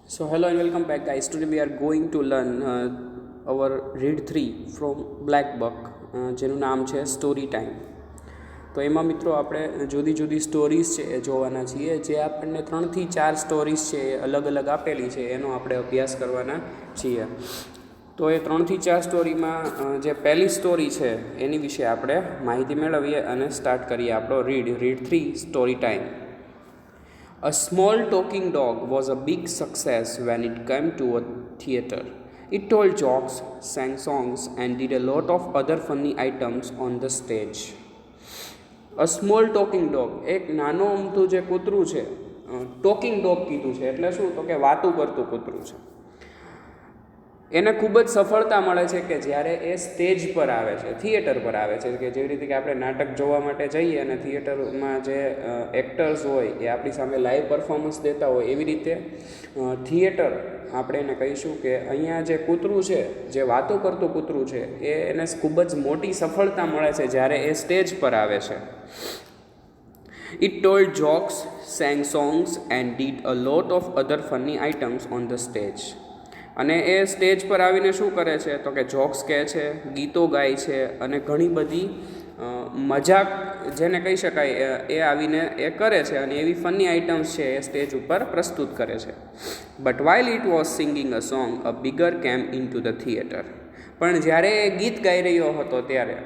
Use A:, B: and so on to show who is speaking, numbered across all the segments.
A: So hello and welcome back guys. Today we are going to learn our read 3 from Black Book જેનું નામ છે story time. તો એમાં મિત્રો આપણે જુદી જુદી સ્ટોરીઝ છે એ જોવાના છીએ. જે આપણને 3 થી 4 સ્ટોરીઝ છે એ અલગ અલગ આપેલી છે એનો આપણે અભ્યાસ કરવાના છીએ. તો એ 3 થી 4 સ્ટોરીમાં જે પહેલી સ્ટોરી છે એની વિશે આપણે માહિતી મેળવીએ અને સ્ટાર્ટ કરીએ આપણો read 3 story time. A small talking dog was a big success when it came to a theatre. It told jokes, sang songs, and did a lot of other funny items on the stage. A small talking dog, એક નાનો અમથું જે કૂતરું છે, talking dog કીધું છે એટલે શું તો કે વાતું કરતું કૂતરું છે. એને ખૂબ જ સફળતા મળે છે કે જ્યારે એ સ્ટેજ પર આવે છે, થિયેટર પર આવે છે. કે જેવી રીતે કે આપણે નાટક જોવા માટે જઈએ અને થિયેટરમાં જે એક્ટર્સ હોય એ આપણી સામે લાઈવ પરફોર્મન્સ દેતા હોય, એવી રીતે થિયેટર આપણે એને કહીશું કે અહીંયા જે કૂતરું છે, જે વાતો કરતું કૂતરું છે, એને ખૂબ જ મોટી સફળતા મળે છે જ્યારે એ સ્ટેજ પર આવે છે. It told jokes, sang songs and did a lot of other funny items on the stage. અને એ સ્ટેજ પર આવીને શું કરે છે તો કે જોક્સ કહે છે, ગીતો ગાય છે અને ઘણી બધી મજાક જેને કહી શકાય એ આવીને એ કરે છે અને એવી ફની આઇટમ્સ છે એ સ્ટેજ ઉપર પ્રસ્તુત કરે છે. But while it was singing a song a bigger કેમ ઇન ટુ ધ થિયેટર. પણ જ્યારે એ ગીત ગાઈ રહ્યો હતો ત્યારે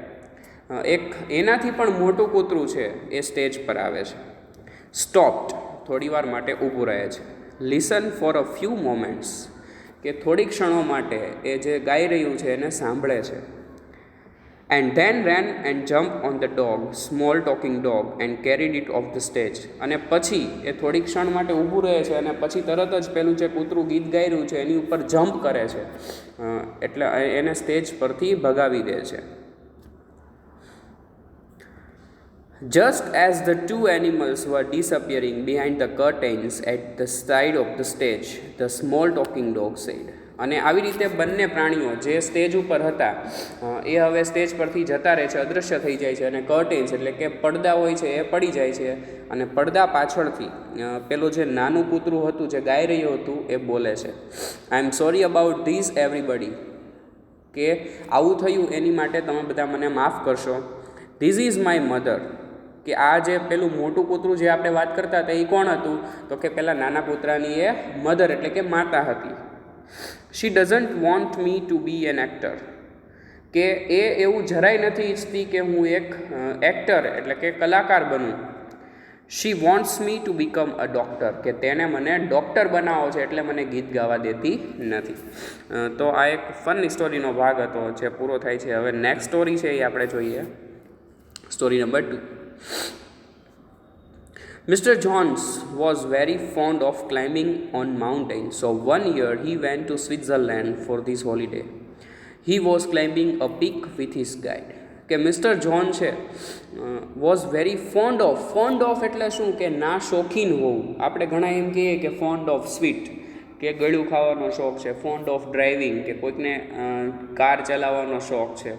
A: એક એનાથી પણ મોટું કૂતરું છે એ સ્ટેજ પર આવે છે. સ્ટોપ્ડ, થોડી વાર માટે ઊભું રહે છે. Listen for a few moments, કે થોડી ક્ષણો માટે એ જે ગાઈ રહ્યું છે એને સાંભળે છે. And then rain and jump on the dog, small talking dog, and carried it of the stage. અને પછી એ થોડી ક્ષણ માટે ઊભું રહે છે અને પછી તરત જ પેલું જે કૂતરું ગીત ગાઈ રહ્યું છે એની ઉપર જમ્પ કરે છે, એટલે એને સ્ટેજ પરથી ભગાવી દે છે. Just as the two animals were disappearing behind the curtains at the side of the stage, the small talking dog said. અને આવી રીતે બંને પ્રાણીઓ જે સ્ટેજ ઉપર હતા એ હવે સ્ટેજ પરથી જતા રહે છે, અદૃશ્ય થઈ જાય છે અને કર્ટેન્સ એટલે કે પડદા હોય છે એ પડી જાય છે અને પડદા પાછળથી પેલું જે નાનું કૂતરું હતું જે ગાઈ રહ્યું હતું એ બોલે છે, I am sorry about this everybody, કે આવું થયું એની માટે તમે બધા મને માફ કરશો. ધીસ ઇઝ માય મધર, કે આ જે પેલું મોટું કૂતરું જે આપણે વાત કરતા હતા એ કોણ હતું તો કે પેલા નાના કૂતરાની એ મધર એટલે કે માતા હતી. She doesn't want me to be an actor, કે એ એવું જરાય નથી ઈચ્છતી કે હું એક એક્ટર એટલે કે કલાકાર બનું. She wants me to become a doctor, કે તેને મને ડૉક્ટર બનાવો છે એટલે મને ગીત ગાવા દેતી નથી. તો આ એક ફની સ્ટોરીનો ભાગ હતો જે પૂરો થાય છે. હવે નેક્સ્ટ સ્ટોરી છે એ આપણે જોઈએ, story number 2. Mr. Jones was very fond of climbing on mountains, so one year he went to Switzerland for this holiday. He was climbing a peak with his guide. કે mister John છે was very found of એટલે શું કે ના શોખીન હોવું. આપણે ઘણા એમ કહીએ કે ફોન્ડ ઓફ સ્વીટ, કે ગળ્યું ખાવાનો શોખ છે. ફોન્ડ ઓફ ડ્રાઇવિંગ, કે કોઈકને કાર ચલાવવાનો શોખ છે.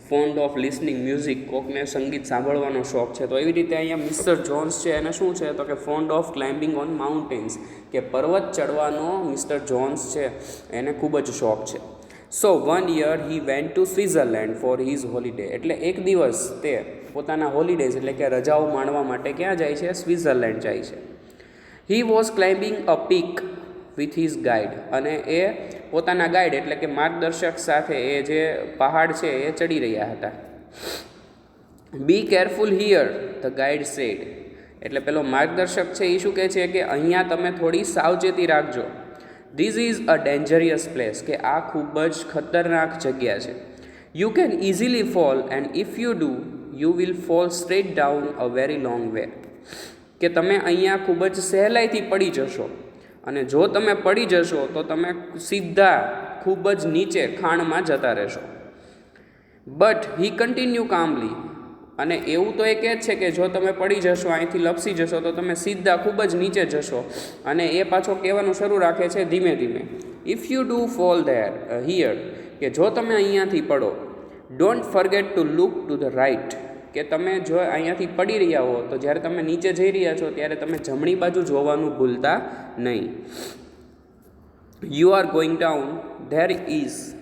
A: ફોન્ડ ઓફ લિસનિંગ મ્યુઝિક, કોકને સંગીત સાંભળવાનો શોખ છે. તો એવી રીતે અહીંયા મિસ્ટર જોન્સ છે એને શું છે તો કે found of climbing on mountains, કે પર્વત ચડવાનો મિસ્ટર જોન્સ છે એને ખૂબ જ શોખ છે. So one year he went to Switzerland for his holiday, એટલે એક દિવસ તે પોતાના હોલિડેઝ એટલે કે રજાઓ માણવા માટે ક્યાં જાય છે? સ્વિટ્ઝરલેન્ડ જાય છે. He was climbing a peak with his guide, અને એ પોતાના ગાઈડ એટલે કે માર્ગદર્શક સાથે એ જે પહાડ છે એ ચડી રહ્યા હતા. Be careful here, the guide said, એટલે પેલો માર્ગદર્શક છે એ શું કહે છે કે અહીંયા તમે થોડી સાવચેતી રાખજો. ધીસ ઇઝ અ ડેન્જરિયસ પ્લેસ, કે આ ખૂબ જ ખતરનાક જગ્યા છે. You can easily fall and if you do you will fall straight down a very long way, કે તમે અહીંયા ખૂબ જ સહેલાઈથી પડી જશો અને જો તમે પડી જશો તો તમે સીધા ખૂબ જ નીચે ખાણમાં જતા રહેશો. બટ હી કન્ટિન્યુ કામલી, અને એવું તો એ કહે છે કે જો તમે પડી જશો, અહીંથી લપસી જશો તો તમે સીધા ખૂબ જ નીચે જશો. અને એ પાછો કહેવાનું શરૂ રાખે છે ધીમે ધીમે, if you do fall there here, કે જો તમે અહીંયાથી પડો, don't forget to look to the right, કે તમે જો અહીંયાથી પડી રહ્યા હો તો જ્યારે તમે નીચે જઈ રહ્યા છો ત્યારે તમે જમણી બાજુ જોવાનું ભૂલતા નહીં. you are going down, there is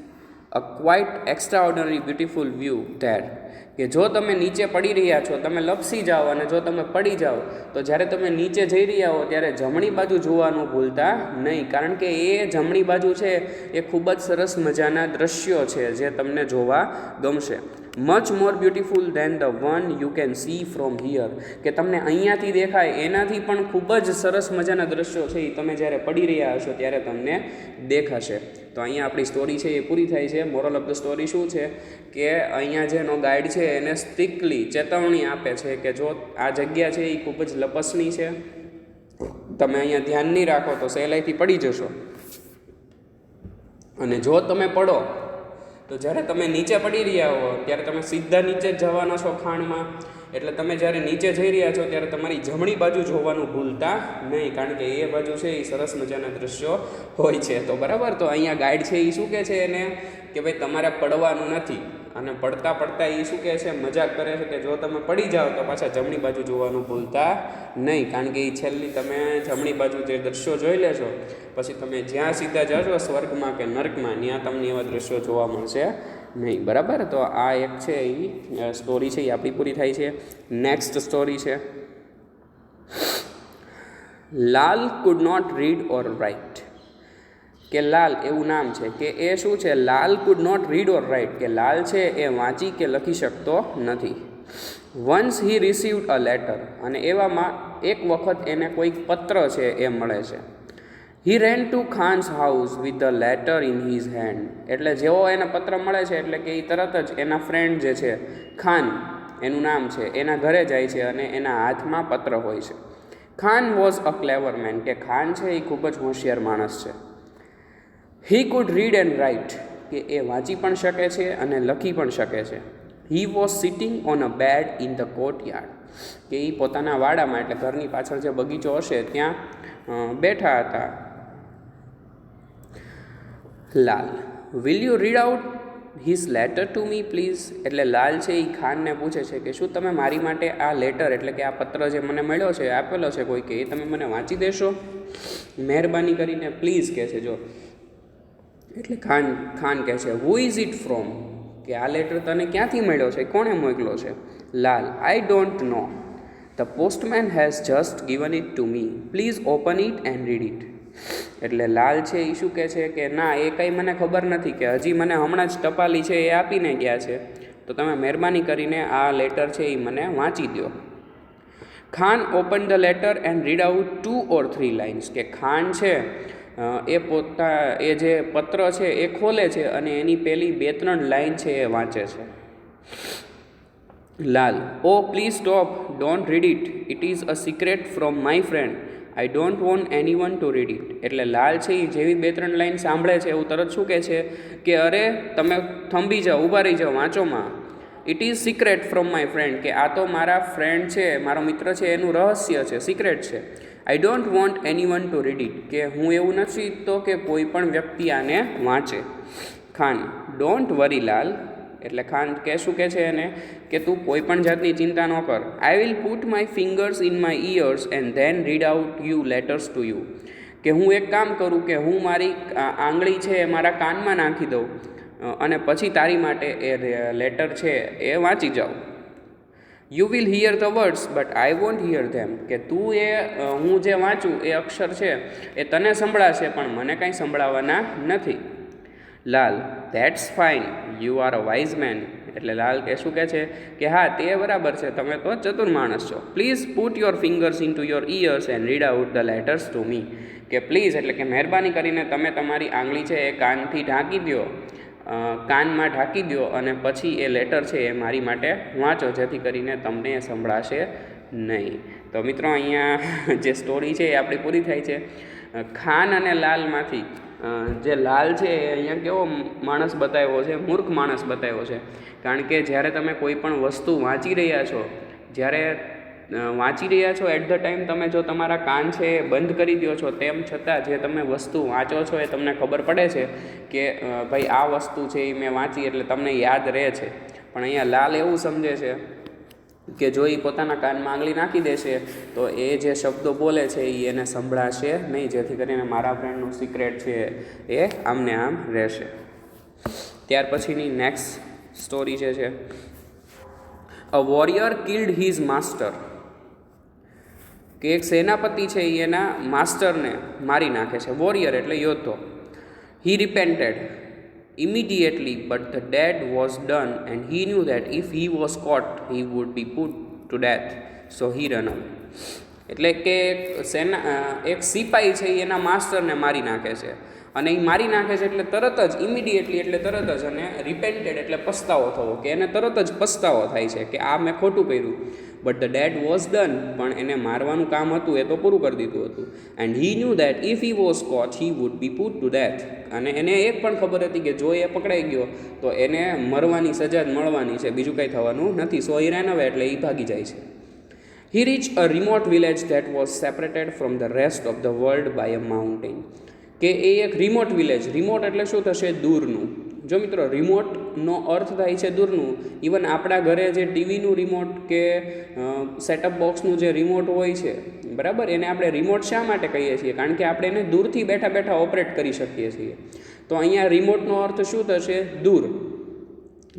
A: a quite extraordinary beautiful view there. કે જો તમે નીચે પડી રહ્યા છો, તમે લપસી જાઓ અને જો તમે પડી જાઓ તો જ્યારે તમે નીચે જઈ રહ્યા હો ત્યારે જમણી બાજુ જોવાનું ભૂલતા નહીં, કારણ કે એ જમણી બાજુ છે એ ખૂબ જ સરસ મજાના દ્રશ્યો છે જે તમને જોવા ગમશે. Much more beautiful than the one you can see from here, કે તમને અહીંયાથી દેખાય એનાથી પણ ખૂબ જ સરસ મજાના દ્રશ્યો છે એ તમે જ્યારે પડી રહ્યા હશો ત્યારે તમને દેખાશે. તો અહીંયા આપણી સ્ટોરી છે એ પૂરી થાય છે. મોરલ ઓફ ધ સ્ટોરી શું છે કે અહીંયા જેનો ગાઈડ છે એને સ્ટ્રિક્ટલી ચેતવણી આપે છે કે જો આ જગ્યા છે એ ખૂબ જ લપસણી છે, તમે અહીંયા ધ્યાન નહીં રાખો તો સહેલાઈથી પડી જશો, અને જો તમે પડો તો જ્યારે તમે નીચે પડી રહ્યા હો ત્યારે તમે સીધા નીચે જ જવાના છો ખાણમાં. એટલે તમે જ્યારે નીચે જઈ રહ્યા છો ત્યારે તમારી જમણી બાજુ જોવાનું ભૂલતા નહીં, કારણ કે એ બાજુ છે એ સરસ મજાના દ્રશ્યો હોય છે. તો બરાબર, તો અહીંયા ગાઈડ છે એ શું કહે છે એને કે ભાઈ તમારે પડવાનું નથી, અને પડતા પડતા એ શું કહે છે, મજાક કરે છે કે જો તમે પડી જાઓ તો પાછા જમણી બાજુ જોવાનું ભૂલતા નહીં, કારણ કે એ છેલ્લી તમે જમણી બાજુ જે દ્રશ્યો જોઈ લેશો પછી તમે જ્યાં સીધા જશો સ્વર્ગમાં કે નર્કમાં ત્યાં તમને એવા દ્રશ્યો જોવા મળશે નહીં. બરાબર, તો આ એક છે એ સ્ટોરી છે એ આપણી પૂરી થાય છે. નેક્સ્ટ સ્ટોરી છે Lal could not read or write. કે લાલ એવું નામ છે કે એ શું છે, Lal could not read or write, કે લાલ છે એ વાંચી કે લખી શકતો નથી. Once he received a letter, અને એવામાં એક વખત એને કોઈક પત્ર છે એ મળે છે. He ran to Khan's house with the letter in his hand, એટલે જેવો એને પત્ર મળે છે એટલે કે એ તરત જ એના ફ્રેન્ડ જે છે ખાન એનું નામ છે એના ઘરે જાય છે અને એના હાથમાં પત્ર હોય છે. Khan was a clever man, કે ખાન છે એ ખૂબ જ હોશિયાર માણસ છે. He could read and write, કે એ વાંચી પણ શકે છે અને લખી પણ શકે છે. He was sitting on a bed in the courtyard, કે એ પોતાના વાડામાં એટલે ઘરની પાછળ જે બગીચો હશે ત્યાં બેઠા હતા. Lal will you read out his letter to me please, એટલે લાલ છે એ ખાનને પૂછે છે કે શું તમે મારી માટે આ લેટર એટલે કે આ પત્ર જે મને મળ્યો છે આપેલો છે કોઈ, કે એ તમે મને વાંચી દેશો મહેરબાની કરીને પ્લીઝ, કહે છે. જો એટલે ખાન કહે છે હુ ઇઝ ઇટ ફ્રોમ, કે આ લેટર તને ક્યાંથી મળ્યો છે, કોણે મોકલ્યો છે. Lal I don't know, the postman has just given it to me, please open it and read it. એટલે લાલ છે એ શું કહે છે કે ના એ કંઈ મને ખબર નથી, કે હજી મને હમણાં જ ટપાલી છે એ આપીને ગયા છે, તો તમે મહેરબાની કરીને આ લેટર છે એ મને વાંચી દો. Khan open the letter and read out 2 or 3 lines, કે ખાન છે એ જે પત્ર છે એ ખોલે છે અને એની પેલી 2-3 લાઇન છે એ વાંચે છે. Lal oh please stop, don't read it, it is a secret from my friend, I don't want any one to read it. એટલે લાલ છે એ જેવી 2-3 લાઇન સાંભળે છે એવું તરત શું કહે છે કે અરે તમે થંભી જાઓ, ઊભા રહી જાઓ, વાંચોમાં. It is secret from my friend, કે આ તો મારા ફ્રેન્ડ છે, મારો મિત્ર છે એનું રહસ્ય છે, સિક્રેટ છે. I don't want any one to read it, કે હું એવું નથી ઈચ્છતો કે કોઈ પણ વ્યક્તિ આને વાંચે. ખાન ડોન્ટ વરી લાલ, એટલે ખાન શું કહે છે એને કે તું કોઈ પણ જાતની ચિંતા ન કર. I will put my fingers in my ears and then read out you letters to you, કે હું એક કામ કરું કે હું મારી આંગળી છે એ મારા કાનમાં નાખી દઉં અને પછી તારી માટે એ લેટર છે એ વાંચી જાઉં. You will hear the words but I won't hear them, કે તું હું જે વાંચું એ અક્ષર છે એ તને સંભળાશે પણ મને કાંઈ સંભળાવવાના નથી. Lal that's fine, you are a wise man, એટલે લાલ શું કહે છે કે હા તે બરાબર છે, તમે તો ચતુર માણસ છો. Please put your fingers into your ears and read out the letters to me, કે પ્લીઝ એટલે કે મહેરબાની કરીને તમે તમારી આંગળી છે એ કાનથી ઢાંકી દો, કાનમાં ઢાંકી દો અને પછી એ લેટર છે એ મારી માટે વાંચો, જેથી કરીને તમને એ સંભળાશે નહીં. તો મિત્રો અહીંયા જે સ્ટોરી છે એ આપણી પૂરી થાય છે. ખાન અને લાલમાંથી જે લાલ છે એ અહીંયા કેવો માણસ બતાવ્યો છે, મૂર્ખ માણસ બતાવ્યો છે. કારણ કે જ્યારે તમે કોઈ પણ વસ્તુ વાંચી રહ્યા છો, જ્યારે વાંચી રહ્યા છો એટ ધ ટાઈમ તમે જો તમારા કાન છે એ બંધ કરી દો છો, તેમ છતાં જે તમે વસ્તુ વાંચો છો એ તમને ખબર પડે છે કે ભાઈ આ વસ્તુ છે એ મેં વાંચી એટલે તમને યાદ રહે છે. પણ અહીંયા લાલ એવું સમજે છે કે જો એ પોતાના કાનમાં આંગળી નાખી દેશે તો એ જે શબ્દો બોલે છે એ એને સંભળાશે નહીં, જેથી કરીને મારા ફ્રેન્ડનું સિક્રેટ છે એ આમને આમ રહેશે. ત્યાર પછીની નેક્સ્ટ સ્ટોરી જે છે, અ વોરિયર કિલ્ડ હિઝ માસ્ટર, કે એક સેનાપતિ છે એ એના માસ્ટરને મારી નાખે છે. વોરિયર એટલે યોદ્ધો. હી રિપેન્ટેડ immediately, but the deed was done and he knew that if he was caught he would be put to death, so he ran away. એટલે કે એક સિપાઈ છે એ એના માસ્ટરને મારી નાખે છે, અને એ મારી નાખે છે એટલે તરત જ ઇમિડિયેટલી એટલે તરત જ, અને રિપેન્ટેડ એટલે પસ્તાવો થવો, કે એને તરત જ પસ્તાવો થાય છે કે આ મેં ખોટું કર્યું. But the deed was done, પણ એને મારવાનું કામ હતું એ તો પૂરું કરી દીધું હતું. And he new that if he was coach he would be put two death, અને એને એક પણ ખબર હતી કે જો એ પકડાઈ ગયો તો એને મરવાની સજા જ મળવાની છે, બીજું કંઈ થવાનું નથી. સો હી રેન અવે એટલે એ ભાગી જાય છે. He reach a remote village that was separated from the rest of the world by a mountain, કે એ એક રિમોટ વિલેજ, રિમોટ એટલે શું થશે, દૂરનું. જો મિત્રો રિમોટનો અર્થ થાય છે દૂરનું. ઇવન આપણા ઘરે જે ટીવીનું રિમોટ કે સેટઅપ બોક્સનું જે રિમોટ હોય છે, બરાબર, એને આપણે રિમોટ શા માટે કહીએ છીએ? કારણ કે આપણે એને દૂરથી બેઠા બેઠા ઓપરેટ કરી શકીએ છીએ. તો અહીંયા રિમોટનો અર્થ શું થશે, દૂર.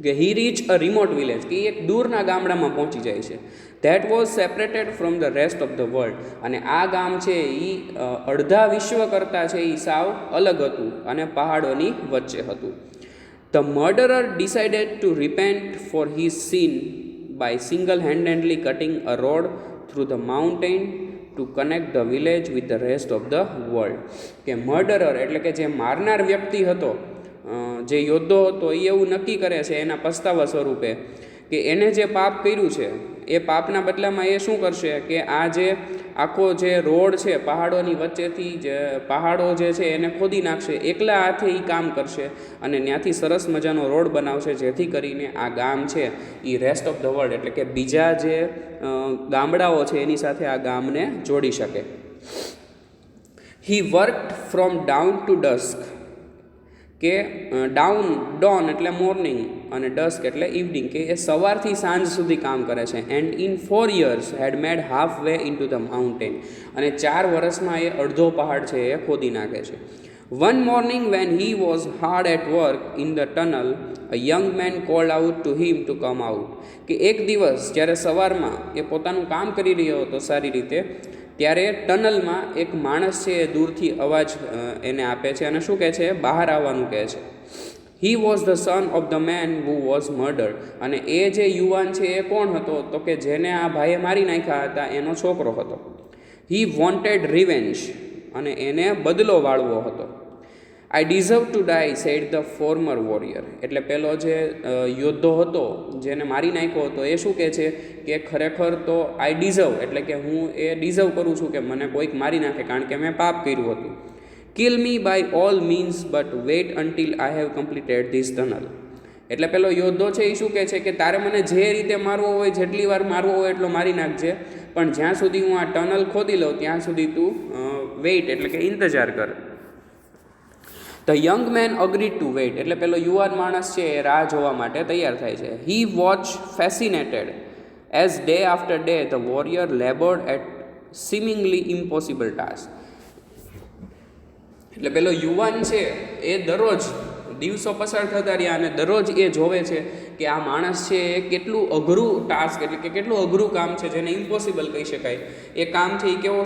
A: કે હી રીચ અ રિમોટ વિલેજ, કે એક દૂરના ગામડામાં પહોંચી જાય છે. That was separated from the rest of the world, અને આ ગામ છે એ અડધા વિશ્વ કરતાં છે એ સાવ અલગ હતું અને પહાડોની વચ્ચે હતું. The murderer decided to repent for his sin by single-handedly cutting a road through the mountain to connect the village with the rest of the world. કે મર્ડરર એટલે કે જે મારનાર વ્યક્તિ હતો, જે યોદ્ધો હતો, એ એવું નક્કી કરે છે એના પસ્તાવા સ્વરૂપે કે એને જે પાપ કર્યું છે એ પાપના બદલામાં એ શું કરશે કે આ જે આખો જે રોડ છે પહાડોની વચ્ચેથી જે પહાડો જે છે એને ખોદી નાખશે, એકલા હાથે એ કામ કરશે અને ત્યાંથી સરસ મજાનો રોડ બનાવશે, જેથી કરીને આ ગામ છે એ રેસ્ટ ઓફ ધ વર્લ્ડ એટલે કે બીજા જે ગામડાઓ છે એની સાથે આ ગામને જોડી શકે. હી વર્કડ ફ્રોમ ડાઉન ટુ ડસ્ક, કે ડોન એટલે મોર્નિંગ અને ડસ્ક એટલે ઇવનિંગ, કે એ સવારથી સાંજ સુધી કામ કરે છે. And in 4 years had made halfway into the mountain, અને 4 વર્ષમાં એ અડધો પહાડ છે એ ખોદી નાખે છે. One morning when he was hard at work in the tunnel a young man called out to him to come out, કે એક દિવસ જ્યારે સવારમાં એ પોતાનું કામ કરી રહ્યો હતો સારી રીતે, ત્યારે ટનલમાં એક માણસ છે એ દૂરથી અવાજ એને આપે છે અને શું કહે છે, બહાર આવવાનું કહે છે. He was the son of the man who was murdered, અને એ જે યુવાન છે એ કોણ હતો તો કે જેને આ ભાઈએ મારી નાખ્યા હતા એનો છોકરો હતો. હી વોન્ટેડ રિવેન્જ, અને એને બદલો વાળવો હતો. I deserve to die said the former warrior, એટલે પેલો જે યોદ્ધો હતો જેને મારી નાખ્યો હતો એ શું કહે છે કે ખરેખર તો આઈ ડિઝર્વ એટલે કે હું એ ડિઝર્વ કરું છું કે મને કોઈક મારી નાખે, કારણ કે મેં પાપ કર્યું હતું. Kill me by all means but wait until I have completed this tunnel, એટલે પેલો યોદ્ધો છે એ શું કહે છે કે તારે મને જે રીતે મારવો હોય, જેટલી વાર મારવો હોય એટલો મારી નાખજે, પણ જ્યાં સુધી હું આ ટનલ ખોદી લઉં ત્યાં સુધી તું વેઇટ એટલે કે ઇંતજાર કર. The young man agreed to wait, એટલે પેલો યુવાન માણસ છે એ રાહ જોવા માટે તૈયાર થાય છે. He watch fascinated as day after day the warrior laboured at seemingly impossible task, એટલે પેલો યુવાન છે એ દરરોજ દિવસો પસાર થતા રહ્યા અને દરરોજ એ જોવે છે કે આ માણસ છે એ કેટલું અઘરું ટાસ્ક એટલે કે કેટલું અઘરું કામ છે જેને ઇમ્પોસિબલ કહી શકાય, એ કામ છે એ કેવો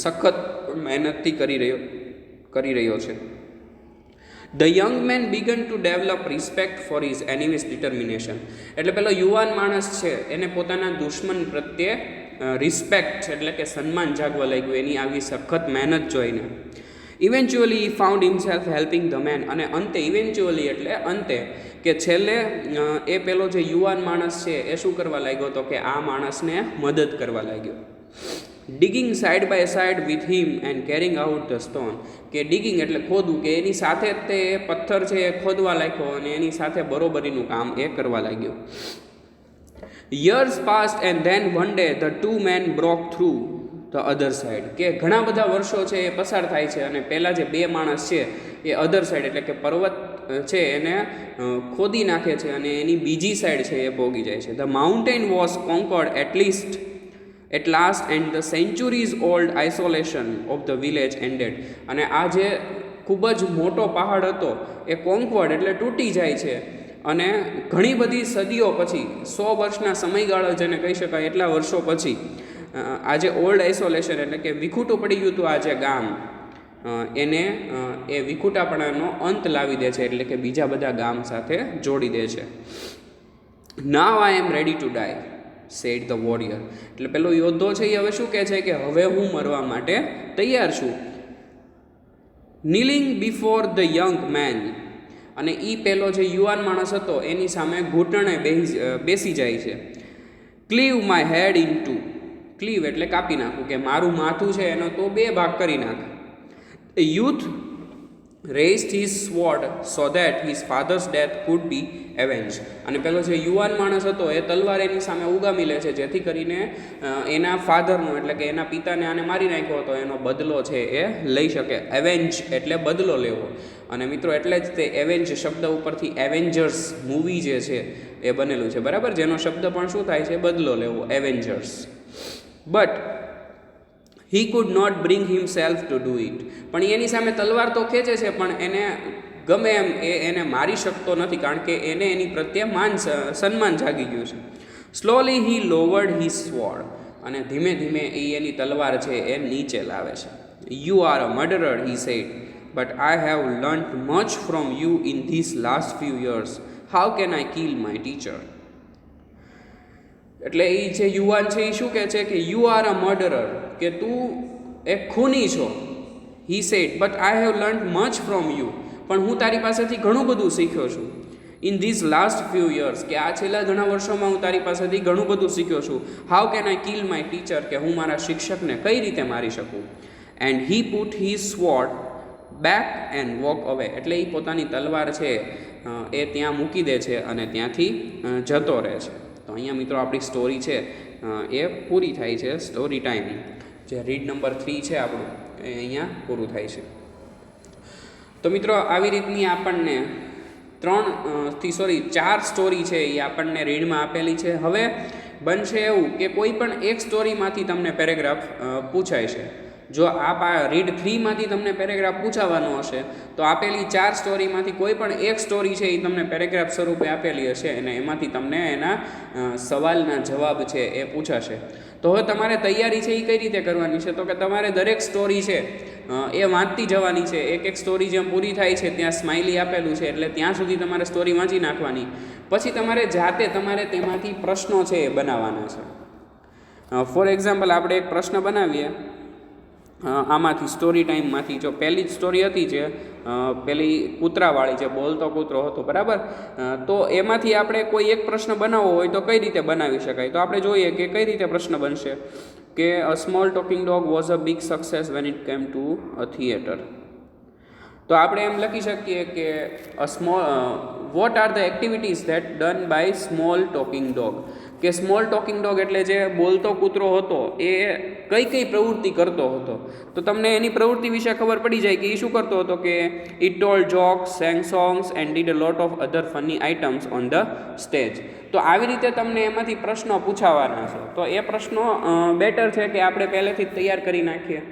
A: સખત મહેનતથી કરી રહ્યો છે. The young man began to develop respect for his enemy's determination, એટલે પેલો યુવાન માણસ છે એને પોતાના દુશ્મન પ્રત્યે રિસ્પેક્ટ એટલે કે સન્માન જાગવા લાગ્યું એની આવી સખત મહેનત જોઈને. Eventually he found himself helping the man, અને અંતે ઇવેન્ચ્યુઅલી એટલે અંતે કે છેલ્લે એ પેલો જે યુવાન માણસ છે એ શું કરવા લાગ્યો તો કે આ માણસને મદદ કરવા લાગ્યો. Digging side by side with him and carrying out the stone, કે ડિગિંગ એટલે ખોદવું, કે એની સાથે જ તે પથ્થર છે એ ખોદવા લાગ્યો અને એની સાથે બરોબરીનું કામ એ કરવા લાગ્યો. Years passed and then one day the two men broke through the other side, કે ઘણા બધા વર્ષો છે એ પસાર થાય છે અને પહેલાં જે બે માણસ છે એ અધર સાઈડ એટલે કે પર્વત છે એને ખોદી નાખે છે અને એની બીજી સાઈડ છે એ પોગી જાય છે. The mountain was conquered at last and the centuries old isolation of the village ended. અને આ જે ખૂબ જ મોટો પહાડ હતો એ કોન્કવર્ડ એટલે તૂટી જાય છે અને ઘણી બધી સદીઓ પછી 100 વર્ષના સમયગાળા જેને કહી શકાય એટલા વર્ષો પછી આ જે ઓલ્ડ આઇસોલેશન એટલે કે વિખૂટું પડી ગયું હતું આ જે ગામ એને એ વિખૂટાપણાનો અંત લાવી દે છે એટલે કે બીજા બધા ગામ સાથે જોડી દે છે. Now I am ready to die said the warrior. એટલે પેલો યોદ્ધો છે એ હવે શું કહે છે કે હવે હું મરવા માટે તૈયાર છું. Kneeling before the young man. અને એ પેલો જે યુવાન માણસ હતો એની સામે ઘૂંટણે બેસી જાય છે. Clive my head in two. Clive એટલે કાપી નાખું, કે મારું માથું છે એનો તો 2 ભાગ કરી નાખ. A youth raised his sword so that his father's death could be avenged. અને પેલો જે યુવાન માણસ હતો એ તલવાર એની સામે ઉગામી લે છે જેથી કરીને એના ફાધરનો એટલે કે એના પિતાને આને મારી નાખ્યો હતો એનો બદલો છે એ લઈ શકે. એવેન્જ એટલે બદલો લેવો. અને મિત્રો એટલે જ તે એવેન્જ શબ્દ ઉપરથી એવેન્જર્સ મૂવી જે છે એ બનેલું છે, બરાબર, જેનો શબ્દ પણ શું થાય છે, બદલો લેવો, Avengers. But he could not bring himself to do it. પણ એની સામે તલવાર તો ખેંચે છે પણ એને ગમે એમ એને મારી શકતો નથી કારણ કે એને એની પ્રત્યે સન્માન જાગી ગયું છે. સ્લોલી હી લોવર્ડ હિઝ સ્વોર્ડ. અને ધીમે ધીમે એની તલવાર છે એ નીચે લાવે છે. You are a murderer he said, but I have learnt much from you in this last few years. How can I kill my teacher. એટલે એ જે યુવાન છે એ શું કહે છે કે યુ આર અ મર્ડરર, કે તું એક ખૂની છો. હી said but I have learnt much from you, પણ હું તારી પાસેથી ઘણું બધું શીખ્યો છું. In this last few years, કે આ છેલ્લા ઘણા વર્ષોમાં હું તારી પાસેથી ઘણું બધું શીખ્યો છું. How can I kill my teacher, કે હું મારા શિક્ષકને કઈ રીતે મારી શકું. And he put his sword back and walk અવે. એટલે એ પોતાની તલવાર છે એ ત્યાં મૂકી દે છે અને ત્યાંથી જતો રહે છે. તો અહીંયા મિત્રો આપણી સ્ટોરી છે એ પૂરી થાય છે. સ્ટોરી ટાઈમ જે રીડ નંબર 3 છે આપણું એ અહીંયા પૂરું થાય છે. તો મિત્રો આવી રીતની આપણને 4 સ્ટોરી છે એ આપણને રીડમાં આપેલી છે. હવે બનશે એવું કે કોઈ પણ એક સ્ટોરીમાંથી તમને પેરેગ્રાફ પૂછાય છે. જો રીડ 3માંથી તમને પેરેગ્રાફ પૂછાવાનો હશે તો આપેલી 4 સ્ટોરીમાંથી કોઈ પણ એક સ્ટોરી છે એ તમને પેરેગ્રાફ સ્વરૂપે આપેલી હશે અને એમાંથી તમને એના સવાલના જવાબ છે એ પૂછાશે. તો હવે તમારે તૈયારી છે એ કઈ રીતે કરવાની છે, તો કે તમારે દરેક સ્ટોરી છે એ વાંચતી જવાની છે. એક સ્ટોરી જેમ પૂરી થાય છે ત્યાં સ્માઇલી આપેલું છે એટલે ત્યાં સુધી તમારે સ્ટોરી વાંચી નાખવાની. પછી તમારે જાતે તેમાંથી પ્રશ્નો છે એ બનાવવાના છે. ફોર એક્ઝામ્પલ આપણે એક પ્રશ્ન બનાવીએ આમાંથી સ્ટોરી ટાઈમમાંથી. જો પહેલી જ સ્ટોરી હતી જે પેલી કૂતરાવાળી, જે બોલતો કૂતરો હતો, બરાબર, તો એમાંથી આપણે કોઈ એક પ્રશ્ન બનાવવો હોય તો કઈ રીતે બનાવી શકાય. તો આપણે જોઈએ કે કઈ રીતે પ્રશ્ન બનશે કે a small talking dog was a big success when it came to a theatre. તો આપણે એમ લખી શકીએ કે what are the activities that done by small talking dog. કે સ્મોલ ટોકિંગ ડોગ એટલે જે બોલતો કૂતરો હતો એ કઈ પ્રવૃત્તિ કરતો હતો. તો તમને એની પ્રવૃત્તિ વિશે ખબર પડી જાય કે એ શું કરતો હતો કે it told jokes, sang songs and did a lot of other funny items on the stage. તો આવી રીતે તમને એમાંથી પ્રશ્નો પૂછાવાના છે. તો એ પ્રશ્નો બેટર છે કે આપણે પહેલેથી જ તૈયાર કરી નાખીએ.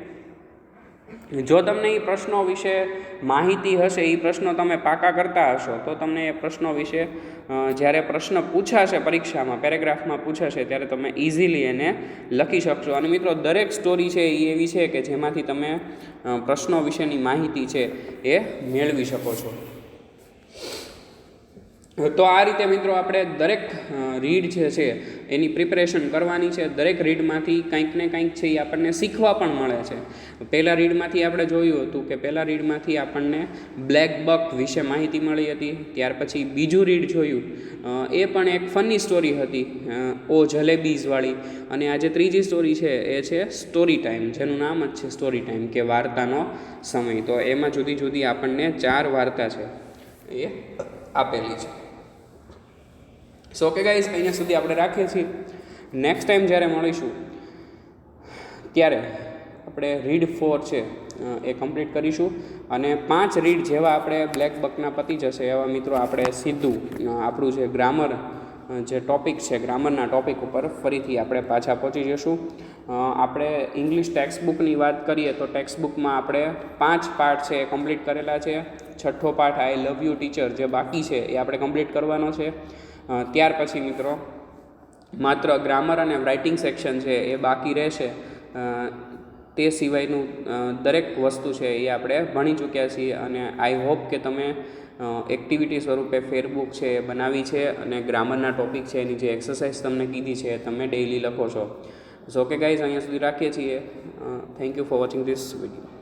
A: જો તમને એ પ્રશ્નો વિશે માહિતી હશે, એ પ્રશ્નો તમે પાકા કરતા હશો, તો તમને એ પ્રશ્નો વિશે જ્યારે પ્રશ્ન પૂછાશે પરીક્ષામાં, પેરેગ્રાફમાં પૂછાશે, ત્યારે તમે ઇઝીલી એને લખી શકશો. અને મિત્રો દરેક સ્ટોરી છે એ એવી છે કે જેમાંથી તમે પ્રશ્નો વિશેની માહિતી છે એ મેળવી શકો છો. તો આ રીતે મિત્રો આપણે દરેક રીડ જે છે એની પ્રિપરેશન કરવાની છે. દરેક રીડમાંથી કંઈક ને કંઈક છે એ આપણને શીખવા પણ મળે છે. પહેલાં રીડમાંથી આપણે જોયું હતું કે પહેલાં રીડમાંથી આપણને બ્લેક બક વિશે માહિતી મળી હતી. ત્યાર પછી બીજું રીડ જોયું, એ પણ એક ફની સ્ટોરી હતી, ઓ જલેબીઝવાળી. અને આ જે ત્રીજી સ્ટોરી છે એ છે સ્ટોરી ટાઈમ, જેનું નામ જ છે સ્ટોરી ટાઈમ, કે વાર્તાનો સમય. તો એમાં જુદી જુદી આપણને 4 વાર્તા છે એ આપેલી છે. સો ઓકે ગાઈઝ, અહીંયા સુધી આપણે રાખીએ છીએ. નેક્સ્ટ ટાઈમ જ્યારે મળીશું ત્યારે આપણે રીડ 4 છે એ કમ્પ્લીટ કરીશું. અને 5 રીડ જેવા આપણે બ્લેક બકના પતી જશે એવા મિત્રો આપણે સીધું આપણું જે ગ્રામર જે ટૉપિક છે ગ્રામરના ટૉપિક ઉપર ફરીથી આપણે પાછા પહોંચી જશું. આપણે ઇંગ્લિશ ટેક્સ્ટ બુકની વાત કરીએ તો ટેક્સ્ટ બુકમાં આપણે 5 પાર્ટ છે એ કમ્પ્લીટ કરેલા છે. 6થો part I love you teacher જે બાકી છે એ આપણે કમ્પ્લીટ કરવાનો છે. ત્યાર પછી મિત્રો માત્ર ગ્રામર અને રાઇટિંગ સેક્શન છે એ બાકી રહેશે. તે સિવાયનું દરેક વસ્તુ છે એ આપણે ભણી ચૂક્યા છીએ અને આઈ હોપ કે તમે એક્ટિવિટી સ્વરૂપે ફેરબુક છે એ બનાવી છે અને ગ્રામરના ટૉપિક છે એની જે એક્સરસાઇઝ તમને કીધી છે તમે ડેઇલી લખો છો. સો ઓકે ગાઈઝ, અહીંયા સુધી રાખીએ છીએ. Thank you for watching this video.